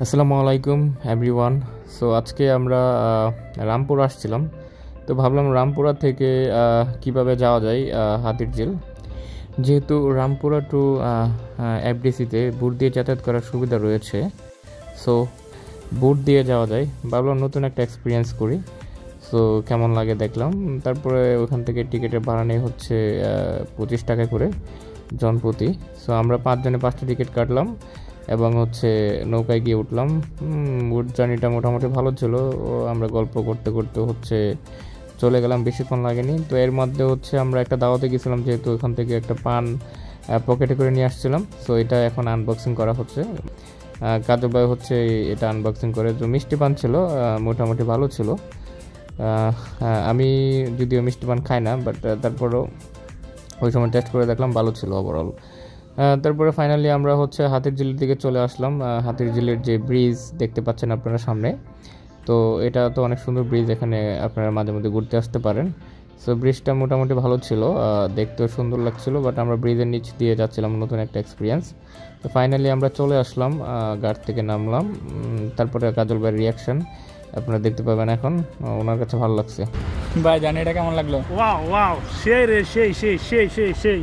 আসসালামু আলাইকুম everyone. So আজকে আমরা রামপুর আসছিলাম, তো ভাবলাম রামপুরা থেকে কিভাবে যাওয়া যায় হাতিরঝিল। যেহেতু রামপুরা টু এফডিসিতে বুট দিয়ে যাতায়াত করার সুবিধা রয়েছে, সো বুট দিয়ে যাওয়া যায়। ভাবলাম নতুন একটা এক্সপিরিয়েন্স করি, সো কেমন লাগে দেখলাম। তারপরে ওখান থেকে টিকিটের ভাড়া নেই হচ্ছে 25 টাকা করে জনপ্রতি। সো আমরা 5 জনে 5টা টিকিট কাটলাম এবং হচ্ছে নৌকায় গিয়ে উঠলাম। বুট জার্নিটা মোটামুটি ভালো ছিল। আমরা গল্প করতে করতে হচ্ছে চলে গেলাম, বেশিক্ষণ লাগেনি। তো এর মধ্যে হচ্ছে আমরা একটা দাওয়াতে গেছিলাম, যেহেতু ওখান থেকে একটা পান পকেটে করে নিয়ে আসছিলাম। সো এটা এখন আনবক্সিং করা হচ্ছে। কাজু ভাই হচ্ছে এটা আনবক্সিং করে। তো মিষ্টি পান ছিল, মোটামুটি ভালো ছিল। আমি যদিও মিষ্টি পান খাই না, বাট তারপরেও ওই সময় টেস্ট করে দেখলাম ভালো ছিল ওভারঅল। তারপরে ফাইনালি আমরা হচ্ছে হাতিরঝিলের দিকে চলে আসলাম। হাতিরঝিলের যে ব্রিজ দেখতে পাচ্ছেন আপনারা সামনে, তো এটা তো অনেক সুন্দর ব্রিজ, এখানে আপনারা মাঝে মধ্যে ঘুরতে আসতে পারেন। সো ব্রিজটা মোটামুটি ভালো ছিল, দেখতেও সুন্দর লাগছিল। বাট আমরা ব্রিজের নিচ দিয়ে যাচ্ছিলাম, নতুন একটা এক্সপিরিয়েন্স। তো ফাইনালি আমরা চলে আসলাম, ঘাট থেকে নামলাম। তারপরে কাজল ভাইয়ের রিয়াকশন আপনারা দেখতে পাবেন এখন। ওনার কাছে ভালো লাগছে। ভাই জানি এটা কেমন লাগলো? ওয়াও ওয়াও, সেই রে, সেই সেই সেই সেই সেই